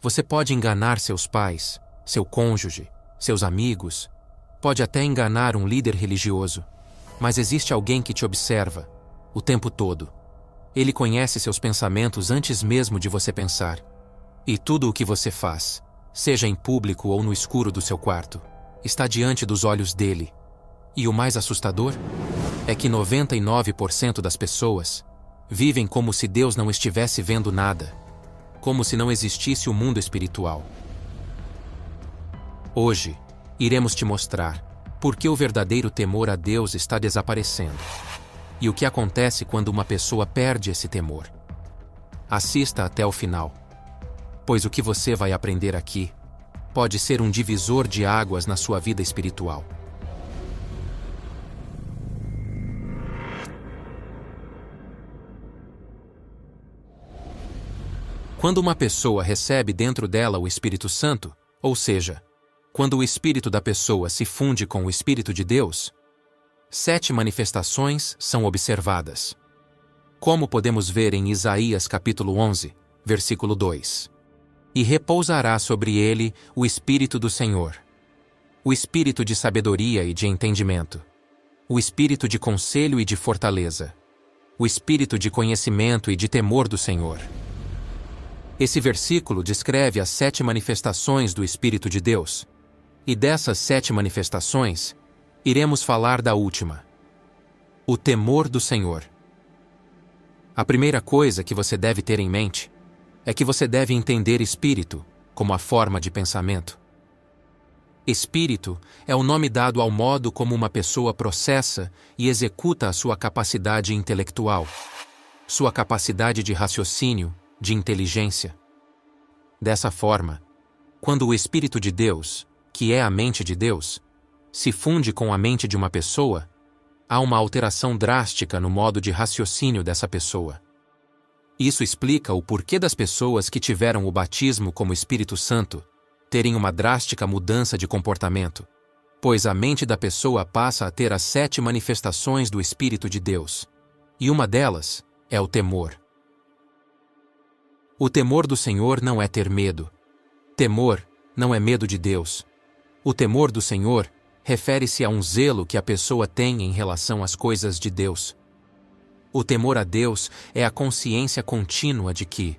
Você pode enganar seus pais, seu cônjuge, seus amigos, pode até enganar um líder religioso, mas existe alguém que te observa o tempo todo. Ele conhece seus pensamentos antes mesmo de você pensar. E tudo o que você faz, seja em público ou no escuro do seu quarto, está diante dos olhos dele. E o mais assustador é que 99% das pessoas vivem como se Deus não estivesse vendo nada, como se não existisse o mundo espiritual. Hoje, iremos te mostrar por que o verdadeiro temor a Deus está desaparecendo e o que acontece quando uma pessoa perde esse temor. Assista até o final, pois o que você vai aprender aqui pode ser um divisor de águas na sua vida espiritual. Quando uma pessoa recebe dentro dela o Espírito Santo, ou seja, quando o Espírito da pessoa se funde com o Espírito de Deus, 7 manifestações são observadas. Como podemos ver em Isaías capítulo 11, versículo 2. E repousará sobre ele o Espírito do Senhor, o Espírito de sabedoria e de entendimento, o Espírito de conselho e de fortaleza, o Espírito de conhecimento e de temor do Senhor. Esse versículo descreve as 7 manifestações do Espírito de Deus. E dessas 7 manifestações, iremos falar da última: o temor do Senhor. A primeira coisa que você deve ter em mente é que você deve entender espírito como a forma de pensamento. Espírito é o nome dado ao modo como uma pessoa processa e executa a sua capacidade intelectual, sua capacidade de raciocínio, de inteligência. Dessa forma, quando o Espírito de Deus, que é a mente de Deus, se funde com a mente de uma pessoa, há uma alteração drástica no modo de raciocínio dessa pessoa. Isso explica o porquê das pessoas que tiveram o batismo como Espírito Santo terem uma drástica mudança de comportamento, pois a mente da pessoa passa a ter as 7 manifestações do Espírito de Deus, e uma delas é o temor. O temor do Senhor não é ter medo. Temor não é medo de Deus. O temor do Senhor refere-se a um zelo que a pessoa tem em relação às coisas de Deus. O temor a Deus é a consciência contínua de que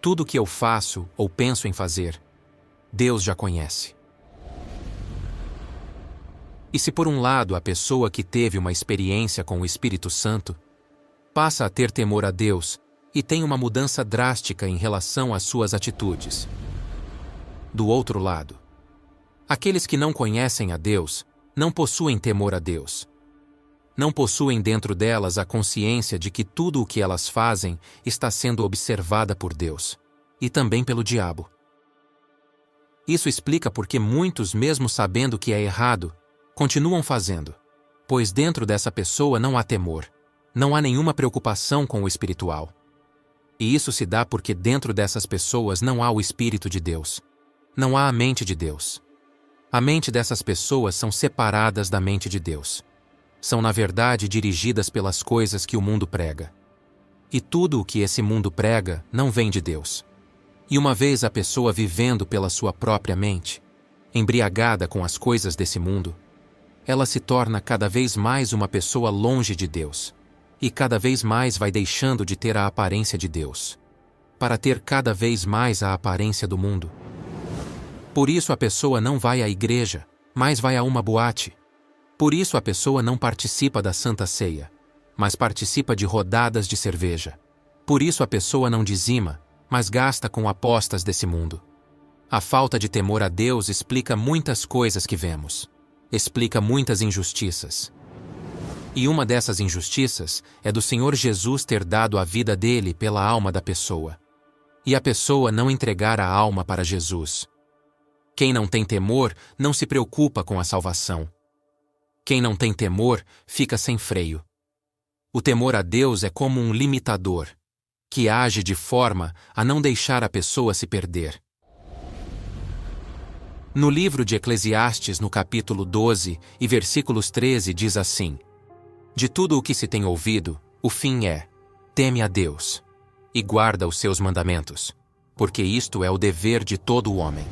tudo que eu faço ou penso em fazer, Deus já conhece. E se por um lado a pessoa que teve uma experiência com o Espírito Santo passa a ter temor a Deus e tem uma mudança drástica em relação às suas atitudes, do outro lado, aqueles que não conhecem a Deus não possuem temor a Deus. Não possuem dentro delas a consciência de que tudo o que elas fazem está sendo observada por Deus, e também pelo diabo. Isso explica porque muitos, mesmo sabendo que é errado, continuam fazendo, pois dentro dessa pessoa não há temor, não há nenhuma preocupação com o espiritual. E isso se dá porque dentro dessas pessoas não há o Espírito de Deus, não há a mente de Deus. A mente dessas pessoas são separadas da mente de Deus. São, na verdade, dirigidas pelas coisas que o mundo prega. E tudo o que esse mundo prega não vem de Deus. E uma vez a pessoa vivendo pela sua própria mente, embriagada com as coisas desse mundo, ela se torna cada vez mais uma pessoa longe de Deus, e cada vez mais vai deixando de ter a aparência de Deus, para ter cada vez mais a aparência do mundo. Por isso a pessoa não vai à igreja, mas vai a uma boate. Por isso a pessoa não participa da Santa Ceia, mas participa de rodadas de cerveja. Por isso a pessoa não dizima, mas gasta com apostas desse mundo. A falta de temor a Deus explica muitas coisas que vemos. Explica muitas injustiças. E uma dessas injustiças é do Senhor Jesus ter dado a vida dele pela alma da pessoa. E a pessoa não entregar a alma para Jesus. Quem não tem temor não se preocupa com a salvação. Quem não tem temor fica sem freio. O temor a Deus é como um limitador, que age de forma a não deixar a pessoa se perder. No livro de Eclesiastes, no capítulo 12 e versículos 13, diz assim: De tudo o que se tem ouvido, o fim é: teme a Deus, e guarda os seus mandamentos, porque isto é o dever de todo homem.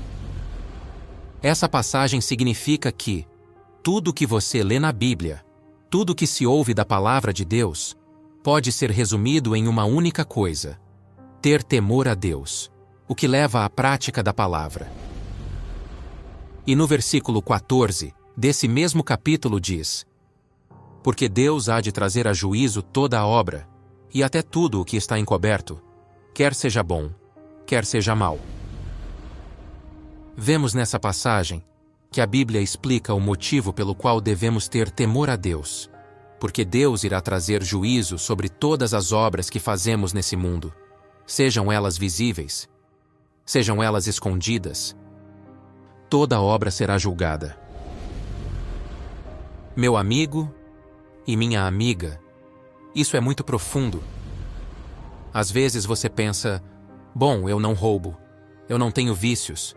Essa passagem significa que tudo que você lê na Bíblia, tudo que se ouve da palavra de Deus, pode ser resumido em uma única coisa: ter temor a Deus, o que leva à prática da palavra. E no versículo 14 desse mesmo capítulo diz: porque Deus há de trazer a juízo toda a obra, e até tudo o que está encoberto, quer seja bom, quer seja mau. Vemos nessa passagem que a Bíblia explica o motivo pelo qual devemos ter temor a Deus, porque Deus irá trazer juízo sobre todas as obras que fazemos nesse mundo, sejam elas visíveis, sejam elas escondidas. Toda obra será julgada. Meu amigo e minha amiga, isso é muito profundo. Às vezes você pensa: bom, eu não roubo, eu não tenho vícios.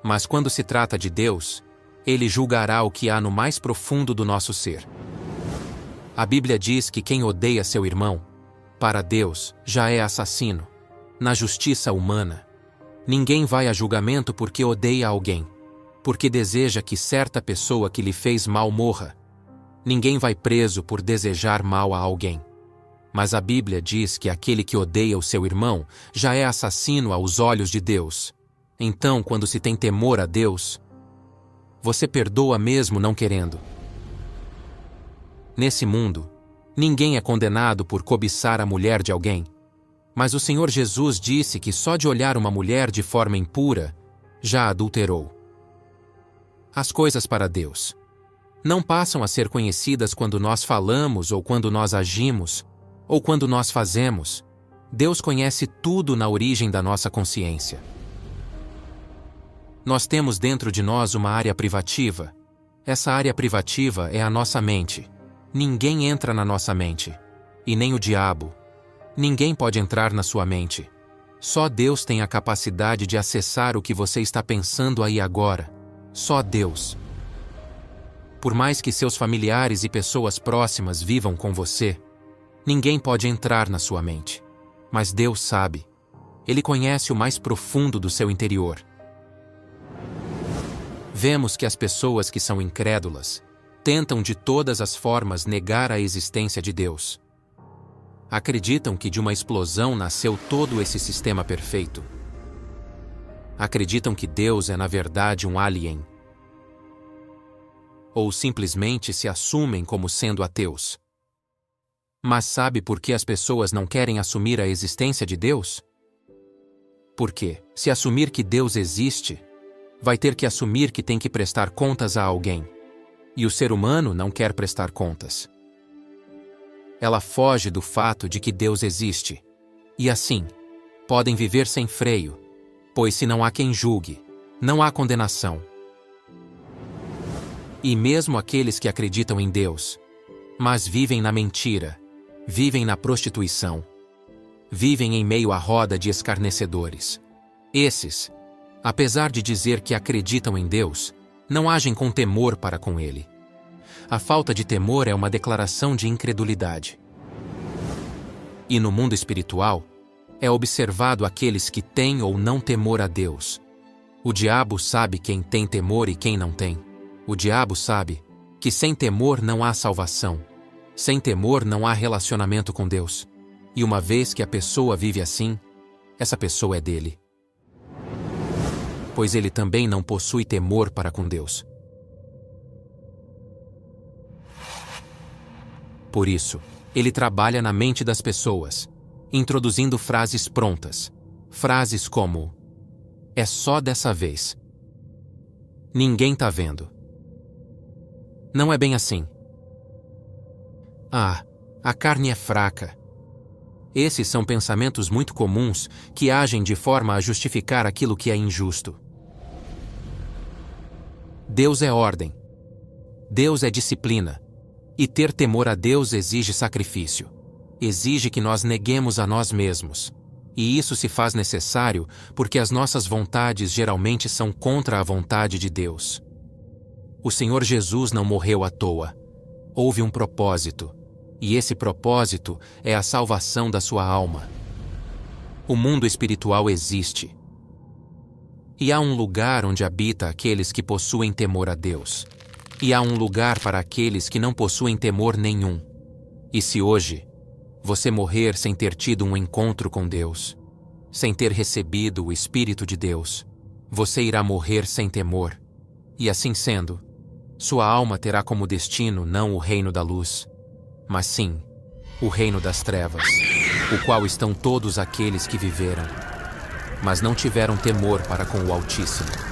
Mas quando se trata de Deus, Ele julgará o que há no mais profundo do nosso ser. A Bíblia diz que quem odeia seu irmão, para Deus, já é assassino. Na justiça humana, ninguém vai a julgamento porque odeia alguém, porque deseja que certa pessoa que lhe fez mal morra. Ninguém vai preso por desejar mal a alguém. Mas a Bíblia diz que aquele que odeia o seu irmão já é assassino aos olhos de Deus. Então, quando se tem temor a Deus, você perdoa mesmo não querendo. Nesse mundo, ninguém é condenado por cobiçar a mulher de alguém. Mas o Senhor Jesus disse que só de olhar uma mulher de forma impura, já adulterou. As coisas para Deus não passam a ser conhecidas quando nós falamos ou quando nós agimos, ou quando nós fazemos. Deus conhece tudo na origem da nossa consciência. Nós temos dentro de nós uma área privativa. Essa área privativa é a nossa mente. Ninguém entra na nossa mente. E nem o diabo. Ninguém pode entrar na sua mente. Só Deus tem a capacidade de acessar o que você está pensando aí agora. Só Deus. Por mais que seus familiares e pessoas próximas vivam com você, ninguém pode entrar na sua mente. Mas Deus sabe. Ele conhece o mais profundo do seu interior. Vemos que as pessoas que são incrédulas tentam de todas as formas negar a existência de Deus. Acreditam que de uma explosão nasceu todo esse sistema perfeito. Acreditam que Deus é na verdade um alien. Ou simplesmente se assumem como sendo ateus. Mas sabe por que as pessoas não querem assumir a existência de Deus? Porque, se assumir que Deus existe, vai ter que assumir que tem que prestar contas a alguém. E o ser humano não quer prestar contas. Ela foge do fato de que Deus existe. E assim, podem viver sem freio, pois se não há quem julgue, não há condenação. E mesmo aqueles que acreditam em Deus, mas vivem na mentira, vivem na prostituição, vivem em meio à roda de escarnecedores. Esses, apesar de dizer que acreditam em Deus, não agem com temor para com Ele. A falta de temor é uma declaração de incredulidade. E no mundo espiritual, é observado aqueles que têm ou não temor a Deus. O diabo sabe quem tem temor e quem não tem. O diabo sabe que sem temor não há salvação. Sem temor não há relacionamento com Deus. E uma vez que a pessoa vive assim, essa pessoa é dele. Pois ele também não possui temor para com Deus. Por isso, ele trabalha na mente das pessoas, introduzindo frases prontas. Frases como: é só dessa vez. Ninguém tá vendo. Não é bem assim. Ah, a carne é fraca. Esses são pensamentos muito comuns que agem de forma a justificar aquilo que é injusto. Deus é ordem. Deus é disciplina. E ter temor a Deus exige sacrifício. Exige que nós neguemos a nós mesmos. E isso se faz necessário porque as nossas vontades geralmente são contra a vontade de Deus. O Senhor Jesus não morreu à toa. Houve um propósito. E esse propósito é a salvação da sua alma. O mundo espiritual existe. E há um lugar onde habita aqueles que possuem temor a Deus. E há um lugar para aqueles que não possuem temor nenhum. E se hoje você morrer sem ter tido um encontro com Deus, sem ter recebido o Espírito de Deus, você irá morrer sem temor. E assim sendo, sua alma terá como destino não o reino da luz, mas sim o reino das trevas, o qual estão todos aqueles que viveram, mas não tiveram temor para com o Altíssimo.